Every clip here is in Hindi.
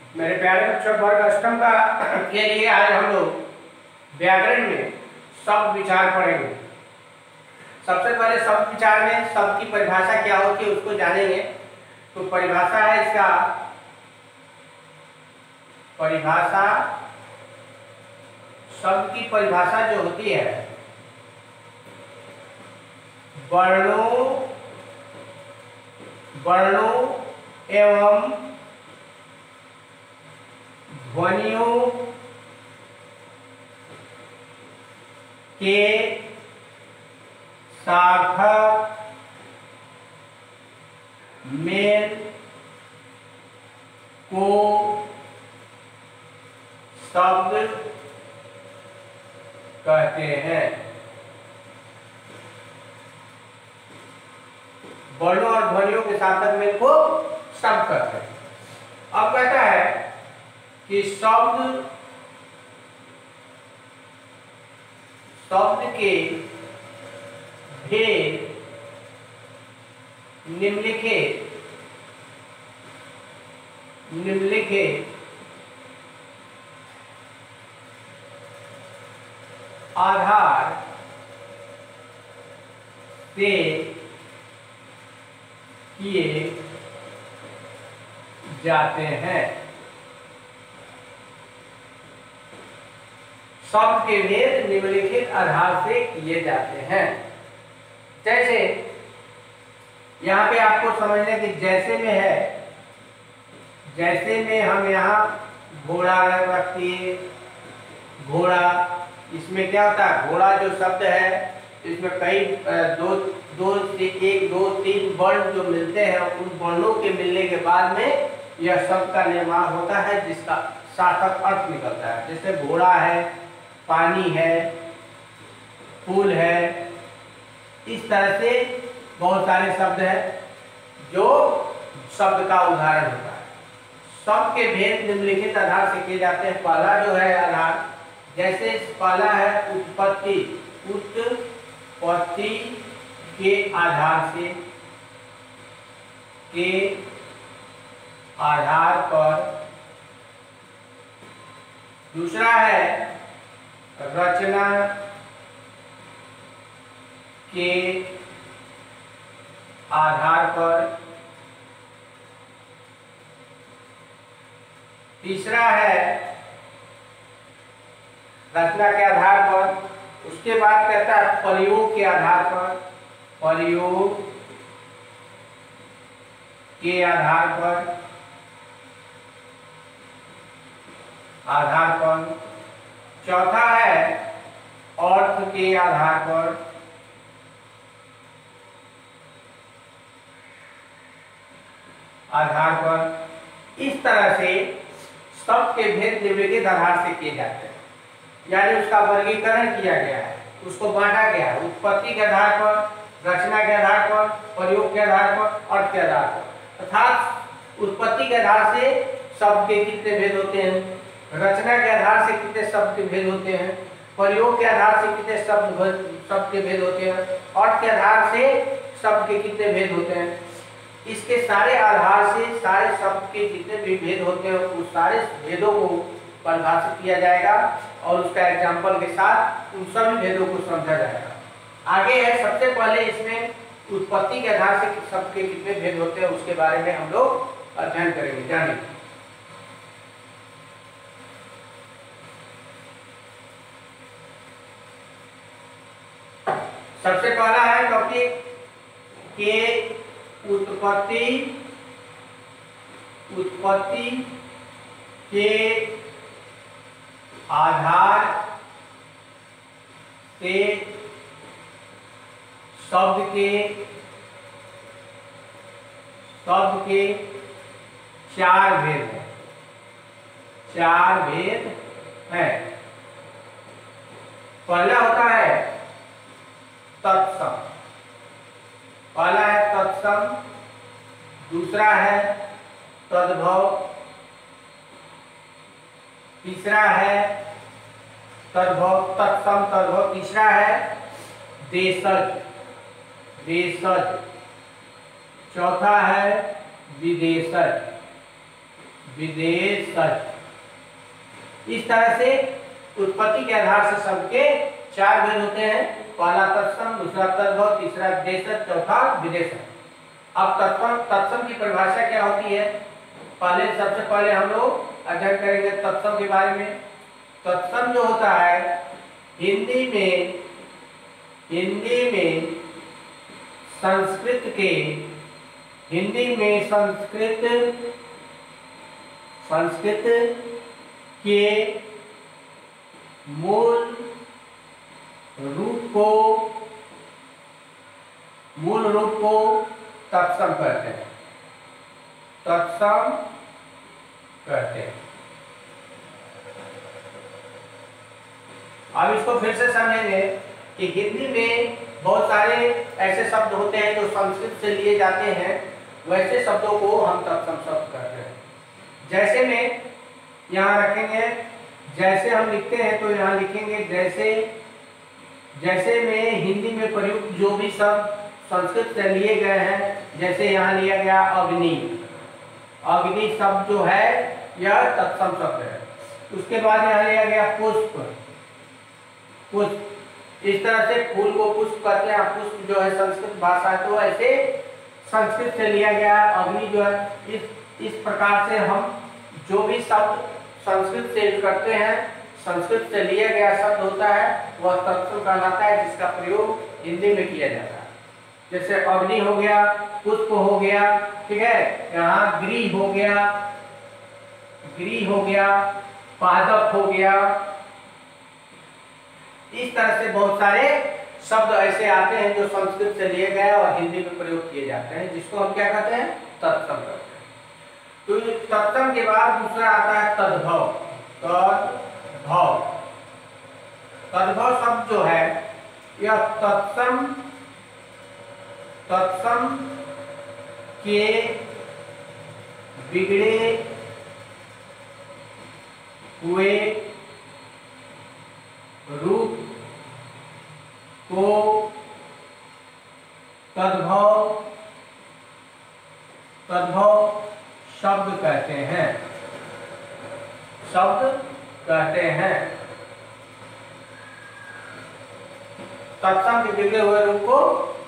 मेरे प्यारे बच्चों, वर्ग अष्टम का के लिए आज हम लोग व्याकरण में शब्द विचार पढ़ेंगे। सबसे पहले शब्द विचार में शब्द की परिभाषा क्या होती है उसको जानेंगे। तो परिभाषा है इसका, परिभाषा शब्द की परिभाषा जो होती है वर्णों एवं ध्वनियों के सार्थक मेल को शब्द कहते हैं। वर्णों और ध्वनियों के सार्थक मेल को शब्द कहते हैं। अब कहता है कि शब्द के भेद निम्नलिखित आधार से किए जाते हैं। शब्द के भेद निम्नलिखित आधार से किए जाते हैं। जैसे यहाँ पे आपको समझने की जैसे में है, जैसे में हम यहाँ घोड़ा रखती है। घोड़ा, इसमें क्या होता है, घोड़ा जो शब्द है इसमें कई दो से एक दो तीन वर्ण जो मिलते हैं, उन वर्णों के मिलने के बाद में यह शब्द का निर्माण होता है जिसका सार्थक अर्थ निकलता है। जैसे घोड़ा है, पानी है, फूल है, इस तरह से बहुत सारे शब्द हैं जो शब्द का उदाहरण होता है। शब्द के भेद निम्नलिखित आधार से किए जाते हैं। पहला जो है आधार, जैसे पहला है उत्पत्ति। उत्पत्ति के आधार पर। दूसरा है रचना के आधार पर। तीसरा है रचना के आधार पर। उसके बाद कहता है प्रयोग के आधार पर। प्रयोग के आधार पर। चौथा है अर्थ के आधार पर। इस तरह से शब्द के भेद निम्नलिखित आधार से किए जाते हैं, यानी उसका वर्गीकरण किया गया है, उसको बांटा गया है। उत्पत्ति के आधार पर, रचना के आधार पर, प्रयोग के आधार पर, अर्थ के आधार पर। अर्थात उत्पत्ति के आधार से शब्द के कितने भेद होते हैं, रचना के आधार से कितने शब्द के भेद होते हैं, प्रयोग के आधार से कितने शब्द के भेद होते हैं, अर्थ के आधार से शब्द के कितने भेद होते हैं। इसके सारे आधार से सारे शब्द के जितने भी भेद होते हैं उस सारे भेदों को परिभाषित किया जाएगा और उसका एग्जाम्पल के साथ उन सभी भेदों को समझा जाएगा। आगे है, सबसे पहले इसमें उत्पत्ति के आधार से शब्द के कितने भेद होते हैं उसके बारे में हम लोग अध्ययन करेंगे, जानेंगे। सबसे पहला है टॉपिक के उत्पत्ति के आधार से शब्द के चार भेद हैं। पहला होता है तत्सम। पहला है तत्सम, दूसरा है तद्भव, तीसरा है तद्भव, तत्सम तद्भव, तीसरा है देशज, चौथा है विदेशज, विदेशज। इस तरह से उत्पत्ति के आधार से शब्द के चार भेद होते हैं। पहला तत्सम, दूसरा तद्भव, तीसरा देशज, चौथा विदेशज। अब तत्सम की परिभाषा क्या होती है? सबसे पहले हम लोग अध्ययन करेंगे तत्सम के बारे में। तत्सम जो होता है हिंदी में संस्कृत के मूल रूप को तत्सम कहते हैं। अब इसको फिर से समझेंगे कि हिंदी में बहुत सारे ऐसे शब्द होते हैं जो संस्कृत से लिए जाते हैं, वैसे शब्दों को हम तत्सम शब्द कहते हैं। जैसे में यहाँ रखेंगे, जैसे हम लिखते हैं तो यहाँ लिखेंगे जैसे में हिंदी में प्रयुक्त जो भी शब्द संस्कृत से लिए गए हैं, जैसे यहाँ लिया गया अग्नि शब्द जो है यह तत्सम शब्द है। उसके बाद यहाँ लिया गया पुष्प। इस तरह से फूल को पुष्प कहते हैं। पुष्प जो है संस्कृत भाषा है, तो ऐसे संस्कृत से लिया गया अग्नि जो है। इस प्रकार से हम जो भी शब्द संस्कृत से करते हैं, संस्कृत से लिया गया शब्द होता है, वह तत्सम कहलाता है, जिसका प्रयोग हिंदी में किया जाता है। जैसे अग्नि हो गया, पुष्प हो गया, ठीक है, यहाँ गृह हो गया, पादप हो गया। इस तरह से बहुत सारे शब्द ऐसे आते हैं जो संस्कृत से लिए गए और हिंदी में प्रयोग किए जाते हैं, जिसको हम क्या कहते हैं? तत्सम कहते हैं। तो तत्सम के बाद दूसरा आता है तद्भव। तद्भव शब्द जो है यह तत्सम के बिगड़े हुए रूप को तद्भव शब्द कहते हैं। तत्सम के बिगड़े हुए रूप को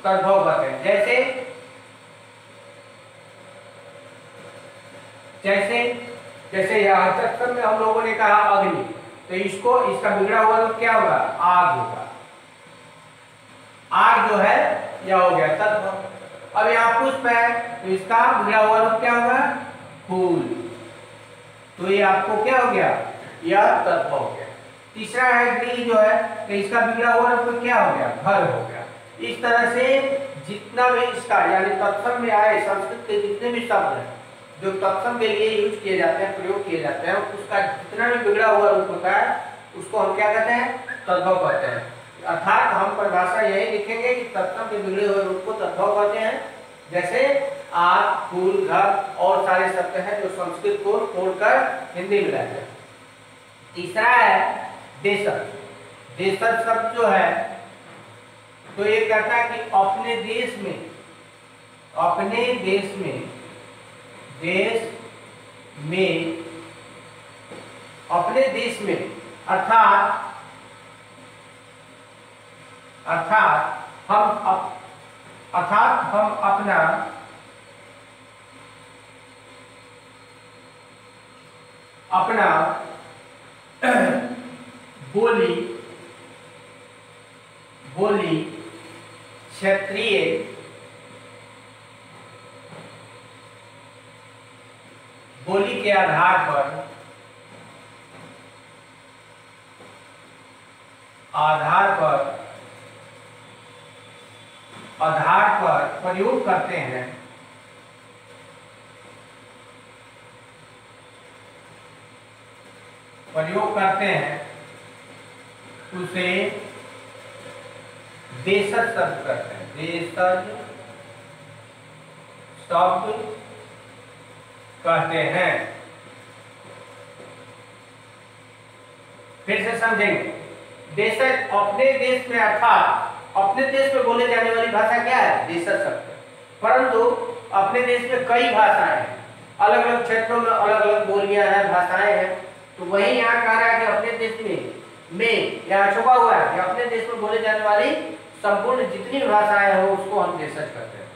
तद्भव कहते हैं। जैसे यहाँ तत्सम में हम लोगों ने कहा अग्नि, तो इसका बिगड़ा हुआ रूप क्या होगा? आग होगा। आग जो है यह हो गया तद्भव। अब यहाँ पुष्प है, तो इसका बिगड़ा हुआ रूप क्या होगा? फूल। तो ये आपको क्या हो गया? यह तद्भव हो गया। तीसरा है गृह जो है, तो इसका बिगड़ा हुआ रूप क्या हो गया? घर हो गया। इस तरह से जितना भी इसका यानी तत्सम में आए संस्कृत के जितने भी शब्द हैं जो तत्सम के लिए यूज किए जाते हैं, प्रयोग किए जाते हैं, उसका जितना भी बिगड़ा हुआ रूप होता है उसको हम क्या कहते हैं? तद्भव कहते हैं। अर्थात हम परिभाषा यही लिखेंगे कि तत्सम के बिगड़े हुए रूप को तद्भव कहते हैं। जैसे आग, फूल, घर और सारे शब्द हैं जो संस्कृत को छोड़कर हिंदी में रहते हैं। तीसरा है देशज। देशज शब्द जो है तो ये कहता है कि अपने देश में अर्थात हम अपना बोली क्षेत्रीय बोली के आधार पर प्रयोग करते हैं। उसे देशज शब्द कहते हैं। देशज शब्द कहते हैं। फिर से समझेंगे। देशज अपने देश में अर्थात अपने देश में बोले जाने वाली भाषा क्या है? देशज शब्द। परंतु अपने देश में कई भाषाएं हैं, अलग अलग क्षेत्रों में अलग अलग बोलियां हैं, भाषाएं हैं। तो वही यहाँ कह रहा है कि अपने देश में यहाँ छुपा हुआ है कि अपने देश में बोले जाने वाली संपूर्ण जितनी भाषाएं हो उसको हम देशज करते हैं।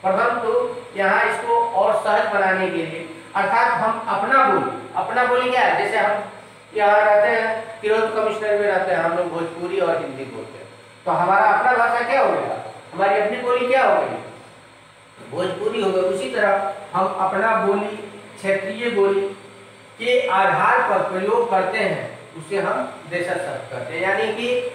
परंतु यहाँ इसको और सहज बनाने के लिए अर्थात हम अपना बोली क्या है, जैसे हम यहाँ रहते हैं तिरहुत कमिश्नर में रहते हैं, हम लोग भोजपुरी और हिंदी बोलते हैं, तो हमारा अपना भाषा क्या हो गया, हमारी अपनी बोली क्या हो गई, भोजपुरी हो गई। उसी तरह हम अपना बोली क्षेत्रीय बोली के आधार पर प्रयोग करते हैं, उसे हम देशज शब्द करते हैं। यानी कि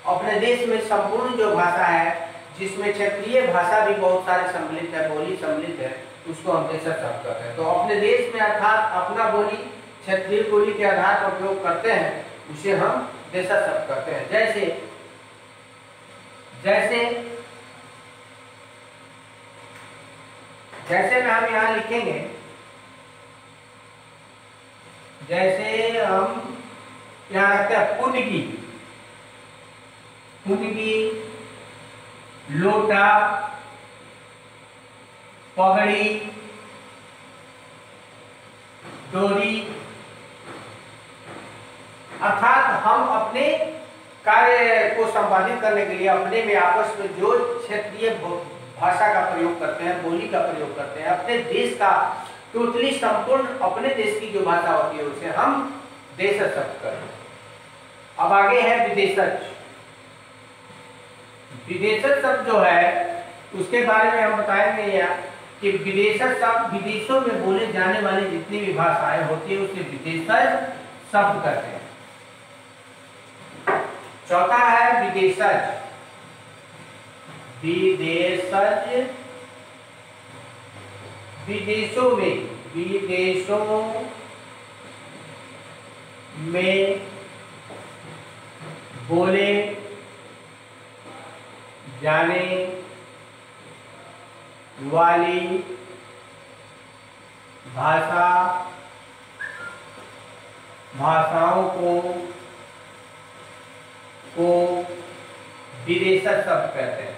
अपने देश में संपूर्ण जो भाषा है जिसमें क्षेत्रीय भाषा भी बहुत सारे सम्मिलित है, बोली सम्मिलित है, उसको हम देशज शब्द करते हैं। तो अपने देश में अर्थात अपना बोली क्षेत्रीय बोली के आधार पर प्रयोग करते हैं, उसे हम देशज शब्द करते हैं। जैसे में हम यहाँ लिखेंगे, जैसे हम यहाँ रखते हैं पुनगी, लोटा, पगड़ी, डोरी, अर्थात हम अपने कार्य को संपादित करने के लिए अपने में आपस में जो क्षेत्रीय भाषा का प्रयोग करते हैं, बोली का प्रयोग करते हैं, अपने देश का टोटली संपूर्ण अपने देश की जो भाषा होती है उसे हम देशज शब्द करते हैं। अब आगे है विदेशज। विदेशज शब्द जो है उसके बारे में हम बताएंगे यहाँ कि विदेशज शब्द विदेशों में बोले जाने वाली जितनी भी भाषाएं होती है उसे विदेशज शब्द करते हैं। चौथा है विदेशज। विदेशों में बोले जाने वाली भाषाओं को विदेशज शब्द कहते हैं।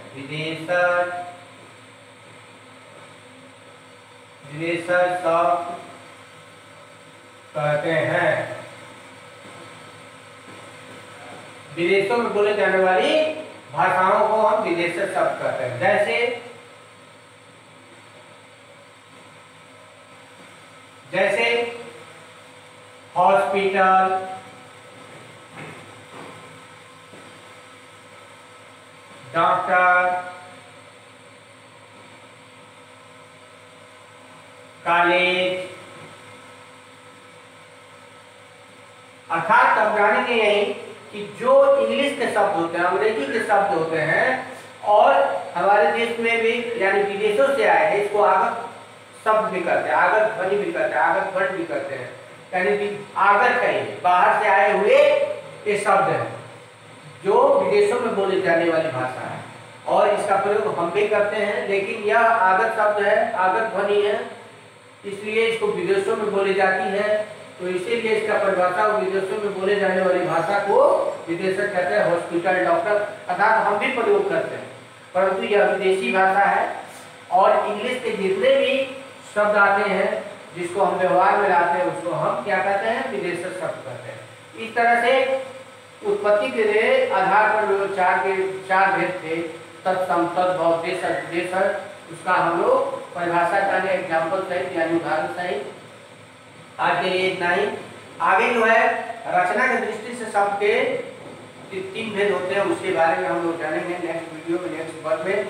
विदेशज शब्द कहते हैं। विदेशों में बोले जाने वाली भाषाओं को हम विदेशज शब्द कहते हैं। जैसे हॉस्पिटल, डॉक्टर, कॉलेज, अर्थात अब जानेंगे यही कि जो इंग्लिश के शब्द होते हैं, अंग्रेजी के शब्द होते हैं और हमारे देश में भी यानी विदेशों से आए हैं, इसको आगत शब्द भी करते हैं, आगत ध्वनि भी करते हैं, आगत वर्ण भी करते हैं। यानी कि आगत कहीं बाहर से आए हुए ये शब्द हैं जो विदेशों में बोली जाने वाली भाषा है और इसका प्रयोग हम भी करते हैं, लेकिन यह आगत शब्द है, आगत ध्वनि है, इसलिए इसको विदेशों में बोली जाती है। तो इसीलिए इसका परिभाषा विदेशों में बोले जाने वाली भाषा को विदेशज कहते हैं। हॉस्पिटल, डॉक्टर अर्थात हम भी प्रयोग करते हैं, परंतु यह विदेशी भाषा है और इंग्लिश के जितने भी शब्द आते हैं जिसको हम व्यवहार में लाते हैं उसको हम क्या कहते हैं, विदेशज शब्द कहते हैं। इस तरह से उत्पत्ति के आधार पर जो चार भेद थे, तत्सम, तद्भव, देशज, विदेशज, उसका हम लोग परिभाषा का एग्जाम्पल सहित यानी उदाहरण सहित आज के लिए इतना ही। आगे जो है रचना की दृष्टि से शब्द के 3 भेद होते हैं, उसके बारे में हम लोग जानेंगे नेक्स्ट वीडियो में, नेक्स्ट वर्ग में।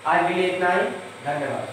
आज के लिए इतना ही, धन्यवाद।